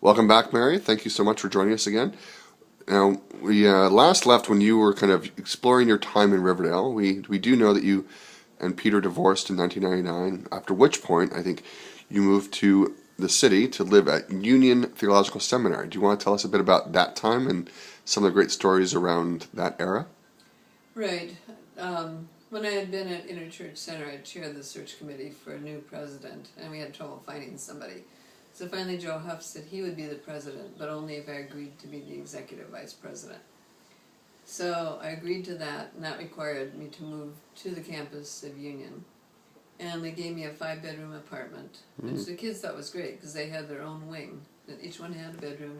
Welcome back, Mary. Thank you so much for joining us again. Now, we last left when you were kind of exploring your time in Riverdale. We do know that you and Peter divorced in 1999, after which point I think you moved to the city to live at Union Theological Seminary. Do you want to tell us a bit about that time and some of the great stories around that era? Right. When I had been at Interchurch Center, I chaired the search committee for a new president, and we had trouble finding somebody. So finally Joe Huff said he would be the president, but only if I agreed to be the executive vice president. So I agreed to that, and that required me to move to the campus of Union. And they gave me a 5-bedroom apartment, which the kids thought was great because they had their own wing. Each one had a bedroom,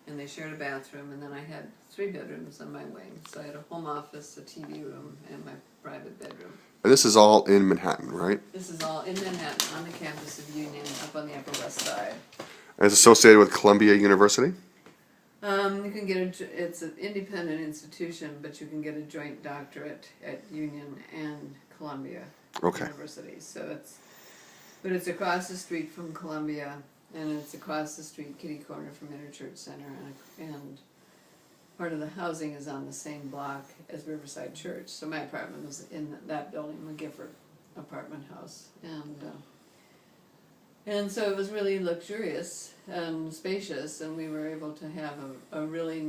and they shared a bathroom, and then I had 3 bedrooms on my wing. So I had a home office, a TV room, and my private bedroom. And this is all in Manhattan, right? This is all in Manhattan, on the campus of Union, up on the Upper West Side. And it's associated with Columbia University? You can get it's an independent institution, but you can get a joint doctorate at Union and Columbia University. So it's across the street from Columbia, and it's across the street, kitty corner from Interchurch Center, and part of the housing is on the same block as Riverside Church. So my apartment was in that building, the Gifford apartment house, and so it was really luxurious and spacious, and we were able to have a really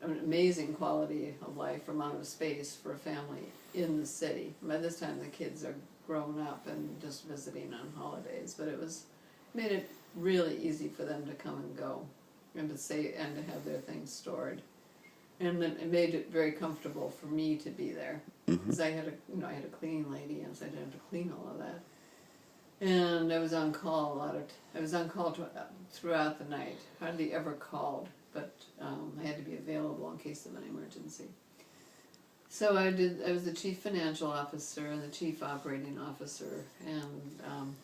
an amazing quality of life, amount of space for a family in the city. By this time the kids are grown up and just visiting on holidays, but made it really easy for them to come and go and to have their things stored. And then it made it very comfortable for me to be there, because I had a cleaning lady, and so I didn't have to clean all of that. And I was on call throughout the night. Hardly ever called, but I had to be available in case of an emergency. So I was the chief financial officer and the chief operating officer, and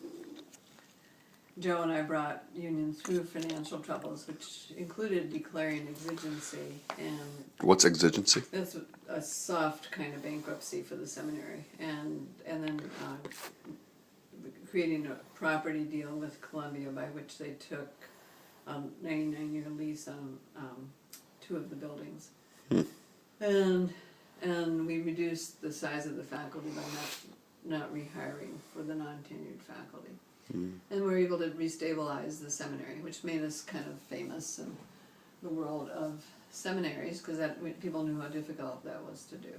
Joe and I brought Union through financial troubles, which included declaring exigency. And What's exigency? that's a soft kind of bankruptcy for the seminary, and then creating a property deal with Columbia, by which they took a 99-year lease on 2 of the buildings. And we reduced the size of the faculty by not rehiring for the non-tenured faculty. And we were able to restabilize the seminary, which made us kind of famous in the world of seminaries, because people knew how difficult that was to do.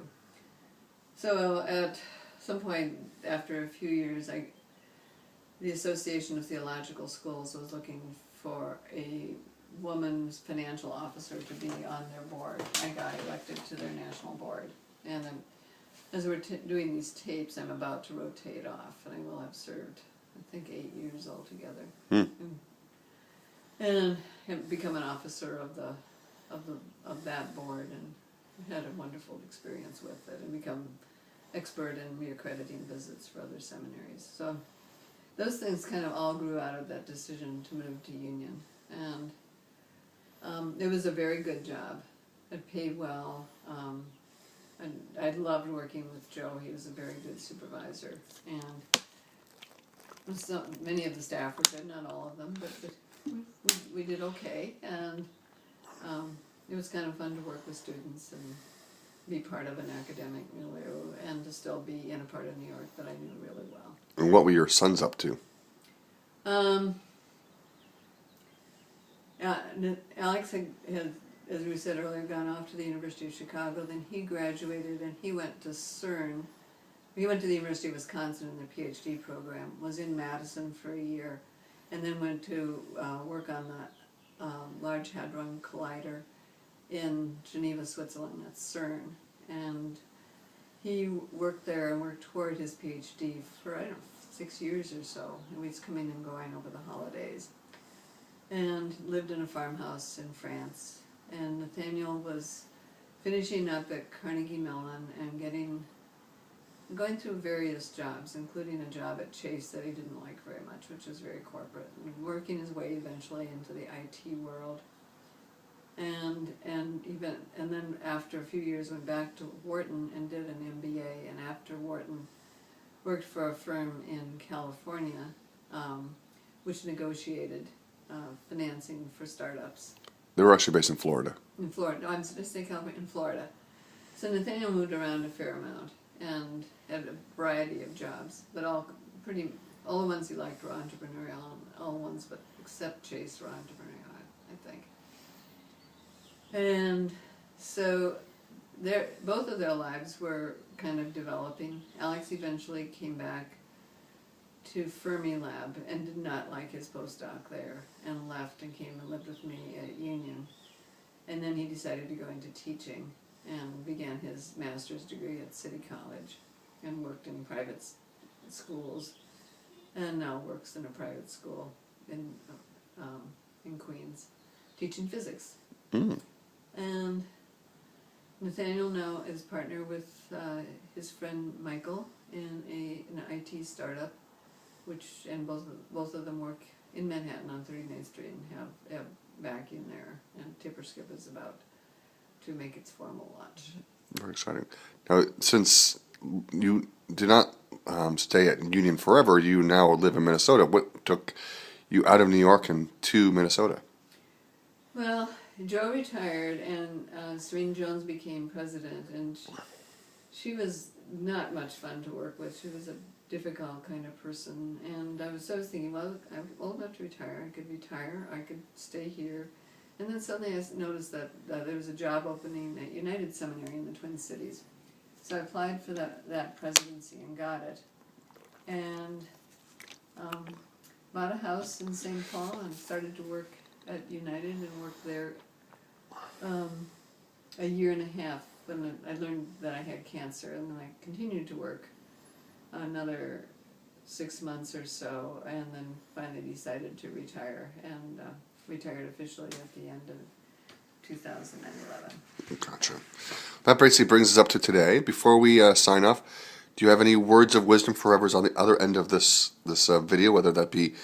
So at some point, after a few years, the Association of Theological Schools was looking for a woman's financial officer to be on their board. I got elected to their national board. And then, as we're doing these tapes, I'm about to rotate off, and I will have served, I think, 8 years altogether. And have become an officer of that board, and had a wonderful experience with it, and become expert in reaccrediting visits for other seminaries. So those things kind of all grew out of that decision to move to Union, and it was a very good job. It paid well, and I loved working with Joe. He was a very good supervisor, and many of the staff were good, not all of them, but we did okay, and it was kind of fun to work with students and be part of an academic milieu, and to still be in a part of New York that I knew really well. And what were your sons up to? Alex had, as we said earlier, gone off to the University of Chicago. Then he graduated, and he went to CERN. He went to the University of Wisconsin in their PhD program, was in Madison for a year, and then went to work on the Large Hadron Collider in Geneva, Switzerland. That's CERN. And he worked there and worked toward his PhD for, 6 years or so. And he was coming and going over the holidays. And lived in a farmhouse in France. And Nathaniel was finishing up at Carnegie Mellon and going through various jobs, including a job at Chase that he didn't like very much, which was very corporate, and working his way eventually into the IT world. And then after a few years went back to Wharton and did an MBA, and after Wharton worked for a firm in California, which negotiated financing for startups. They were actually based in Florida. In Florida. No, I'm supposed to say California, in Florida. So Nathaniel moved around a fair amount and had a variety of jobs, but all the ones he liked were entrepreneurial, all the ones but except Chase were entrepreneurial, I think. And so both of their lives were kind of developing. Alex eventually came back to Fermilab and did not like his postdoc there and left and came and lived with me at Union. And then he decided to go into teaching and began his master's degree at City College and worked in private schools and now works in a private school in Queens teaching physics. Mm. And Nathaniel now is partner with his friend Michael in an IT startup, and both of them work in Manhattan on 39th Street and have backing there. And Tipperskip is about to make its formal launch. Very exciting. Now, since you did not stay at Union forever, you now live in Minnesota. What took you out of New York and to Minnesota? Well, Joe retired and Serene Jones became president, and she was not much fun to work with. She was a difficult kind of person, and I was thinking, well, I'm old enough to retire. I could retire. I could stay here. And then suddenly I noticed that there was a job opening at United Seminary in the Twin Cities. So I applied for that presidency and got it. And bought a house in St. Paul and started to work at United and worked there a year and a half when I learned that I had cancer. And then I continued to work another 6 months or so, and then finally decided to retire, and retired officially at the end of 2011. Gotcha. That basically brings us up to today. Before we sign off, do you have any words of wisdom for whoever's on the other end of this video, whether that be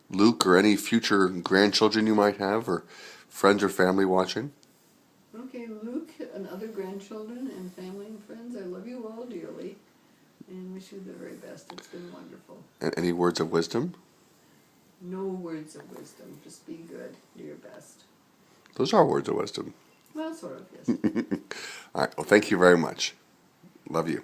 Luke or any future grandchildren you might have, or friends or family watching? Okay, Luke and other grandchildren and family and friends, I love you all dearly and wish you the very best. It's been wonderful. And any words of wisdom? No words of wisdom. Just be good. Do your best. Those are words of wisdom. Well, sort of, yes. All right. Well, thank you very much. Love you.